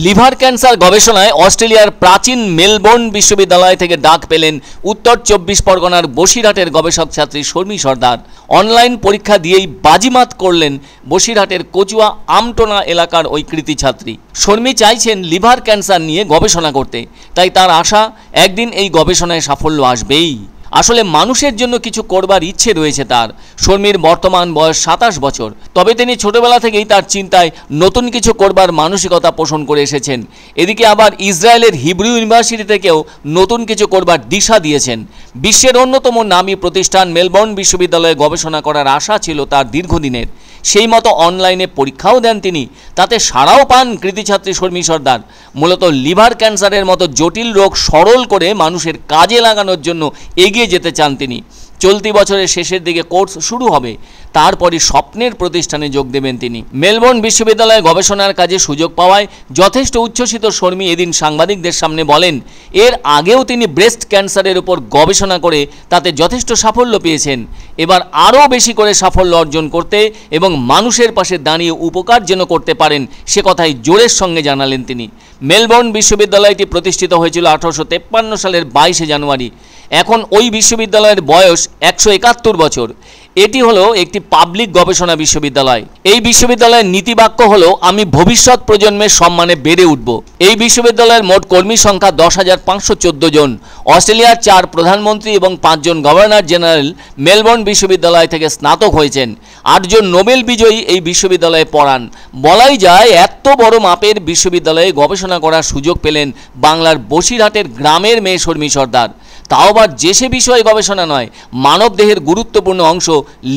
Liver cancer গবেষণায় অস্ট্রেলিয়ার প্রাচীন মেলবোর্ন বিশ্ববিদ্যালয় থেকে ডাক পেলেন উত্তর 24 পরগনার বসিরহাটের গবেষক ছাত্রী শর্মী সর্দার। অনলাইন পরীক্ষা দিয়েই বাজিমাত করলেন বসিরহাটের কচুয়া আমটোনা এলাকার ওই কৃতি ছাত্রী। শর্মী চাইছেন লিভার ক্যান্সার নিয়ে গবেষণা করতে, তাই তার আশা একদিন এই গবেষণায় সাফল্য আসবেই। আসলে মানুষের জন্য কিছু করবার ইচ্ছে রয়েছে তার। শর্মীর বর্তমান বয়স 27 বছর, তবে তিনি ছোটবেলা থেকেই তার চিন্তায় নতুন কিছু করবার মানসিকতা পোষণ করে এসেছেন। এদিকে আবার ইসরায়েলের হিব্রু ইউনিভার্সিটি থেকেও নতুন কিছু করবার দিশা দিয়েছেন। বিশ্বের অন্যতম নামী প্রতিষ্ঠান মেলবোর্ন বিশ্ববিদ্যালয়ে গবেষণা করার আশা ছিল তার দীর্ঘদিনের। সেই মতো অনলাইনে পরীক্ষাও দেন তিনি, তাতে সাড়াও পান কৃতিছাত্রী শর্মী সর্দার। মূলত লিভার ক্যান্সারের মতো জটিল রোগ সরল করে মানুষের কাজে লাগানোর জন্য এগিয়ে যেতে চান তিনি। চলতি বছরের শেষের দিকে কোর্স শুরু হবে, তারপরই স্বপ্নের প্রতিষ্ঠানে যোগ দেবেন তিনি। মেলবোর্ন বিশ্ববিদ্যালয়ে গবেষণার কাজে সুযোগ পাওয়ায় যথেষ্ট উচ্ছ্বসিত শর্মী এদিন সাংবাদিকদের সামনে বলেন, এর আগেও তিনি ব্রেস্ট ক্যান্সারের উপর গবেষণা করে তাতে যথেষ্ট সাফল্য পেয়েছেন। এবার আরও বেশি করে সাফল্য অর্জন করতে এবং মানুষের পাশে দাঁড়িয়ে উপকার যেন করতে পারেন সে কথাই জোরের সঙ্গে জানালেন তিনি। মেলবোর্ন বিশ্ববিদ্যালয়টি প্রতিষ্ঠিত হয়েছিল 1853 সালের 22 জানুয়ারি। এখন ওই বিশ্ববিদ্যালয়ের বয়স 171 বছর। এটি হলো একটি পাবলিক গবেষণা বিশ্ববিদ্যালয়। এই বিশ্ববিদ্যালয়ের নীতিবাক্য হলো, আমি ভবিষ্যৎ প্রজন্মের সম্মানে বেড়ে উঠব। এই বিশ্ববিদ্যালয়ের মোট কর্মী সংখ্যা 10,514 জন। অস্ট্রেলিয়ার 4 প্রধানমন্ত্রী এবং 5 জন গভর্নর জেনারেল মেলবোর্ন বিশ্ববিদ্যালয় থেকে স্নাতক হয়েছেন। 8 জন নোবেল বিজয়ী এই বিশ্ববিদ্যালয়ে পড়ান। বলাই যায় এত বড় মাপের বিশ্ববিদ্যালয়ে গবেষণা করার সুযোগ পেলেন বাংলার বসিরহাটের গ্রামের মেয়ে শর্মী সর্দার। তাও আবার যে সে বিষয়ে গবেষণা নয়, মানবদেহের গুরুত্বপূর্ণ অংশ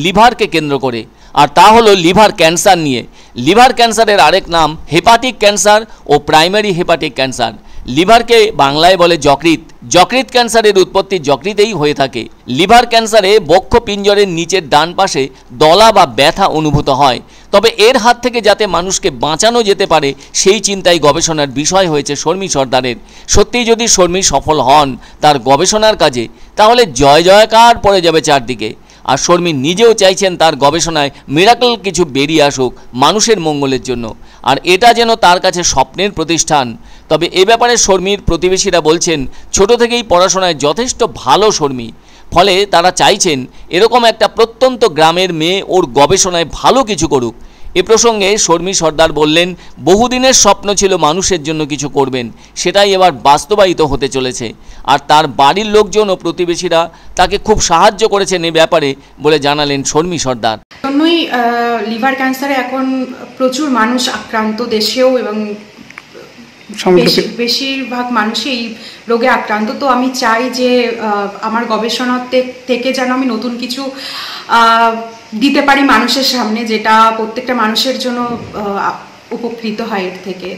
লিভারকে কেন্দ্র করে, আর তা হলো লিভার ক্যান্সার নিয়ে। লিভার ক্যান্সারের আরেক নাম হেপাটিক ক্যান্সার ও প্রাইমারি হেপাটিক ক্যান্সার। লিভারকে বাংলায় বলে যকৃৎ। যকৃৎ ক্যান্সারের উৎপত্তি যকৃতেই হয়ে থাকে। লিভার ক্যান্সারে বক্ষ পিঞ্জরের নিচের ডান পাশে দলা বা ব্যথা অনুভূত হয়। তবে এর হাত থেকে যাতে মানুষকে বাঁচানো যেতে পারে সেই চিন্তাই গবেষণার বিষয় হয়েছে শর্মী সর্দারের। সত্যিই যদি শর্মী সফল হন তার গবেষণার কাজে, তাহলে জয় জয়কার পড়ে যাবে চারদিকে। আর শর্মী নিজেও চাইছেন তার গবেষণায় মিরাকল কিছু বেরিয়ে আসুক মানুষের মঙ্গলের জন্য, আর এটা যেন তার কাছে স্বপ্নের প্রতিষ্ঠান। তবে এ ব্যাপারে শর্মীর প্রতিবেশীরা বলছেন, ছোট থেকেই পড়াশোনায় যথেষ্ট ভালো শর্মী, ফলে তারা চাইছেন এরকম একটা প্রত্যন্ত গ্রামের মেয়ে ওর গবেষণায় ভালো কিছু করুক। এ প্রসঙ্গে শর্মী সর্দার বললেন, বহুদিনের স্বপ্ন ছিল মানুষের জন্য কিছু করবেন, সেটাই এবার বাস্তবায়িত হতে চলেছে। আর তার বাড়ির লোকজন ও প্রতিবেশীরা তাকে খুব সাহায্য করেছেন এ ব্যাপারে বলে জানালেন শর্মী সর্দার। জন্যই লিভার ক্যান্সারে এখন প্রচুর মানুষ আক্রান্ত দেশেও, এবং বেশিরভাগ মানুষই এই রোগে আক্রান্ত। তো আমি চাই যে আমার গবেষণা থেকে যেন আমি নতুন কিছু দিতে পারি মানুষের সামনে, যেটা প্রত্যেকটা মানুষের জন্য উপকৃত হয় এর থেকে।